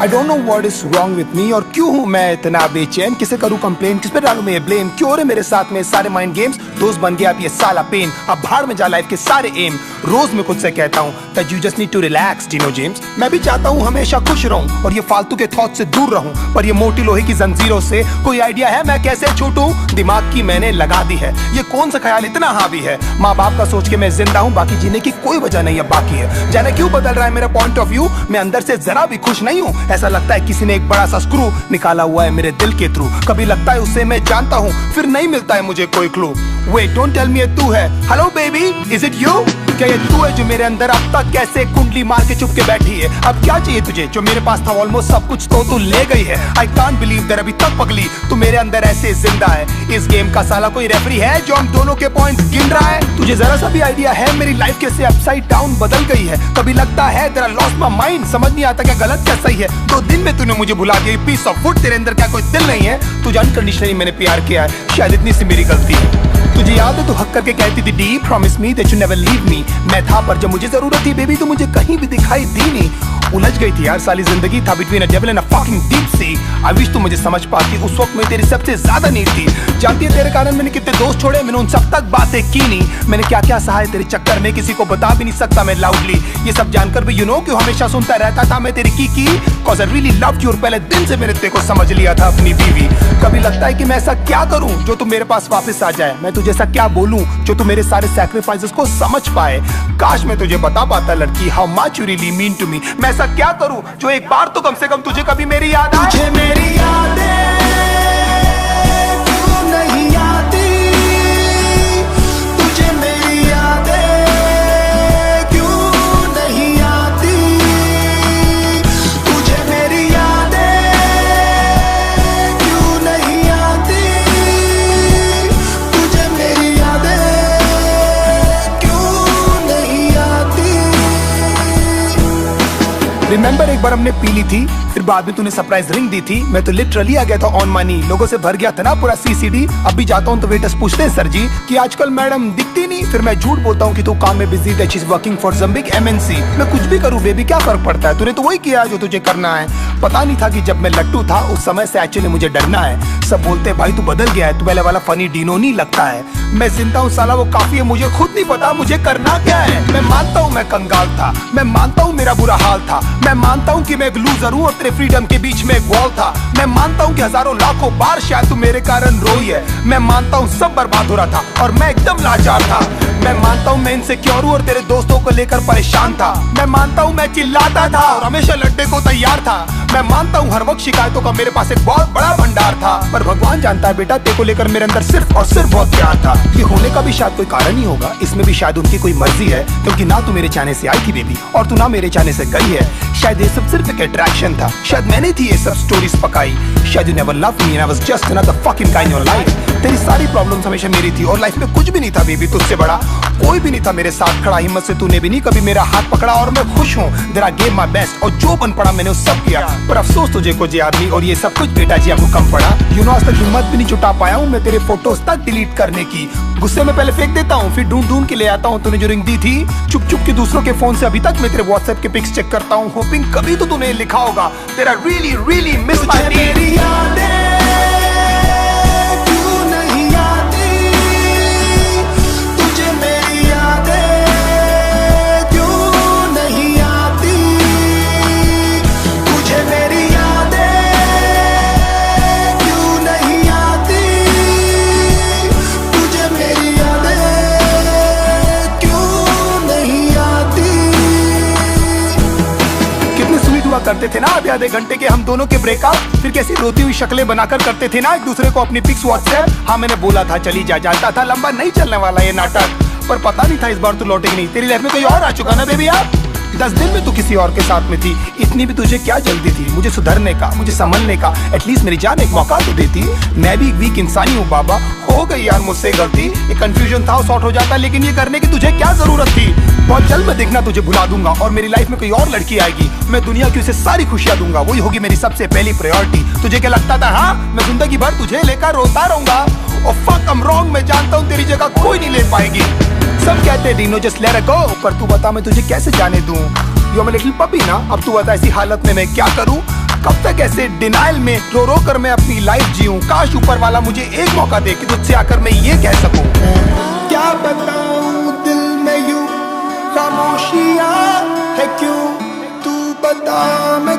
I don't know what is wrong with me और क्यों हूँ मैं इतना बेचैन, किसे करूँ कंप्लेन, किस पे डालूं मैं ये ब्लेम, क्यों हो रहे मेरे साथ में सारे माइंड गेम्स, दोस्त बन गया अब ये साला पेन, अब भाड़ में जा लाइफ के सारे एम। रोज मैं खुद से कहता हूँ that you just need to relax, Dino James। मैं भी चाहता हूँ हमेशा खुश रहूं और ये फालतू के थॉट से दूर रहूं, पर ये मोटी लोहे की जंजीरों से कोई आइडिया है मैं कैसे छूटूं? दिमाग की मैंने लगा दी है, ये कौन सा ख्याल इतना हावी है? माँ बाप का सोच के मैं जिंदा हूँ, बाकी जीने की कोई वजह नहीं है बाकी है। जाने क्यों बदल रहा है मेरा पॉइंट ऑफ व्यू, मैं अंदर से जरा भी खुश नहीं हूँ। ऐसा लगता है किसी ने एक बड़ा सा स्क्रू निकाला हुआ है मेरे दिल के थ्रू। कभी लगता है उसे मैं जानता हूँ, फिर नहीं मिलता है मुझे कोई clue. Wait don't tell me ये तू है, hello baby is it you? क्या ये तू है जो मेरे अंदर अब तक कैसे कुंडली मार के चुप के बैठी है? अब क्या चाहिए तुझे? जो मेरे पास था ऑलमोस्ट सब कुछ तो तू ले गई है। आई कांट बिलीव दैट अभी तक पगली तू मेरे अंदर ऐसे जिंदा है। इस गेम का साला कोई रेफरी है जो हम दोनों के पॉइंट्स गिन रहा है? तुझे जरा सा भी आइडिया है मेरी लाइफ कैसे अपसाइड डाउन बदल गई है? कभी लगता है तेरा लॉस्ट माय माइंड, समझ नहीं आता क्या गलत क्या सही है। 2 दिन में तूने मुझे भुला दिया, पीस ऑफ वुड, तेरे अंदर क्या कोई दिल नहीं है? तुझे अनकंडीशनली मैंने प्यार किया है, शायद इतनी सी मेरी गलती है। तुझे याद है तू हक करके कहती थी D promise me that you never leave me. मैं था पर जब मुझे जरूरत थी बेबी तू मुझे कहीं भी दिखाई दी नहीं। उलझ गई थी यार साली जिंदगी, था between a devil and a fucking deep sea. I wish तू मुझे समझ पाती, उस वक्त मैं तेरी सबसे ज्यादा नीड थी। जानती है तेरे कारण मैंने कितने दोस्त छोड़े, मैंने उन सब तक बातें की नहीं। मैंने क्या क्या सहा है तेरे चक्कर में, किसी को बता भी नहीं सकता मैं लाउडली। ये सब जानकर भी यू नो क्यों हमेशा सुनता रहता था मैं तेरी की cause I really loved you. और पहले दिन से मैंने तेरे को समझ लिया था अपनी बीवी। कभी लगता है कि मैं ऐसा क्या करूं जो तू मेरे पास वापस आ जाए, मैं तुझे ऐसा क्या बोलूं जो तू मेरे सारे सैक्रिफाइसेस को समझ पाए। काश मैं तुझे बता पाता लड़की how much you really mean to me. मैं ऐसा क्या करूं जो एक बार तो कम से कम तुझे कभी मेरी याद आए। तुझे मेरी यादें क्यों नहीं आती, तुझे मेरी यादें क्यों नहीं आती, तुझे मेरी यादें क्यों नहीं आती, तुझे मेरी यादें क्यों नहीं आती। रिमेंबर एक बार हमने पी ली थी, फिर बाद में तूने सरप्राइज रिंग दी थी। मैं तो लिटरली आ गया था ऑन मनी, लोगों से भर गया था ना पूरा सीसीडी। अब भी जाता हूँ तो वेटर्स पूछते हैं सर जी कि आजकल मैडम दिखती नहीं। फिर मैं झूठ बोलता हूँ कि तू काम में busy that she is working for some big MNC. मैं कुछ भी करूँ बेबी क्या फर्क पड़ता है, तूने तो वही किया जो तुझे करना है। पता नहीं था कि जब मैं लट्टू था उस समय से एक्चुअली मुझे डरना है। सब बोलते भाई तू बदल गया है, तू पहले वाला फनी डीनो नहीं लगता है। मैं जिंदा हूँ साला वो काफी है, मुझे खुद नहीं पता मुझे करना क्या है। मैं मानता हूँ मैं कंगाल था, मैं मानता हूँ मेरा बुरा हाल था, मैं मानता हूँ कि मैं एक लूजर हूँ और तेरे फ्रीडम के बीच में एक वॉल था। मैं मानता हूँ कि हजारों लाखों बार शायद तू मेरे कारण रोई है। मैं मानता हूँ सब बर्बाद हो रहा था और मैं एकदम लाचार था। मैं मानता हूँ मैं इनसिक्योर हूँ और तेरे दोस्तों को लेकर परेशान था। मैं मानता हूँ मैं चिल्लाता था और हमेशा लड़ने को तैयार था। मैं मानता हूँ हर वक्त शिकायतों का मेरे पास एक बहुत बड़ा भंडार था, पर भगवान जानता है बेटा तेरे को लेकर मेरे अंदर सिर्फ और सिर्फ बहुत प्यार था। ये होने का भी शायद कोई कारण ही होगा, इसमें भी शायद उनकी कोई मर्जी है, क्योंकि ना तू मेरे चाहने से आई थी बेबी और तू ना मेरे चाहने से गई है। शायद ये सब सिर्फ एक अट्रैक्शन था, शायद मैंने थी ये सब स्टोरीज पकाई। शायद you never loved me and I was just another fucking guy in your life. तेरी सारी प्रॉब्लम्स हमेशा मेरी थी और लाइफ में कुछ भी नहीं था बेबी तुझसे बड़ा। कोई भी नहीं था मेरे साथ खड़ा, हिम्मत से तूने भी नहीं कभी मेरा हाथ पकड़ा और मैं खुश हूँ। There I gave my best और जो बन पड़ा मैंने उस सब किया, पर अफसोस तुझे कुछ याद नहीं और ये सब कुछ बेटा जी आपको कम पड़ा। यू नो आज तक हिम्मत भी नहीं जुटा पाया हूँ मैं तेरे फोटोज तक डिलीट करने की। गुस्से में पहले फेंक देता हूँ फिर ढूंढ ढूंढ के ले आता हूँ। तूने जो रिंग दी थी चुप चुप के दूसरों के फोन से, अभी तक मैं तेरे व्हाट्सएप के पिक्स चेक करता हूँ, होपिंग कभी तो तूने लिखा होगा तेरा रियली रियली मिस माय मेरी यादें क्यों नहीं आती, तुझे मेरी यादें क्यों नहीं आती, तुझे मेरी यादें क्यों नहीं आती, तुझे मेरी यादें क्यों नहीं आती। कितने स्वीट हुआ करते थे ना अभी आधे घंटे के हम दोनों के ब्रेकअप, फिर कैसी रोती हुई शक्लें बनाकर करते थे ना एक दूसरे को अपनी पिक्स व्हाट्सएप। हाँ मैंने बोला था चली जा, जानता था लंबा नहीं चलने वाला ये नाटक, पर पता नहीं था इस बार तू लौटेगी नहीं। तेरी लाइफ में कोई और आ चुका ना बेबी। आप 10 दिन में तू किसी और के साथ में थी, इतनी भी तुझे क्या जल्दी थी मुझे सुधरने का, मुझे संभलने का? एटलीस्ट मेरी जान एक मौका तो देती। मैं भी एक वीक इंसान ही हूँ बाबा, हो गई यार मुझसे गलती। एक कंफ्यूजन था सॉर्ट हो जाता, लेकिन ये करने की तुझे क्या जरूरत थी? बहुत जल्द मैं देखना तुझे भुला दूंगा और मेरी लाइफ में कोई और लड़की आएगी, मैं दुनिया की उसे सारी खुशियां दूंगा, वही होगी मेरी सबसे पहली प्रायोरिटी। तुझे क्या लगता था हाँ मैं जिंदगी भर तुझे लेकर रोता रहूंगा? और फक I'm wrong, मैं जानता हूँ तेरी जगह कोई नहीं ले पाएगी। सब कहते हैं Dino just let it go, पर तू बता मैं तुझे कैसे जाने दूं? You are my little puppy ना, अब तू बता ऐसी हालत में मैं क्या करूं? कब तक ऐसे डिनाइल में रो रो कर मैं अपनी लाइफ जीऊं। काश ऊपर वाला मुझे एक मौका दे कि तुझसे आकर मैं ये कह सकूं। क्या बताऊं दिल में यूं खामोशियां है क्यों, तू बता मैं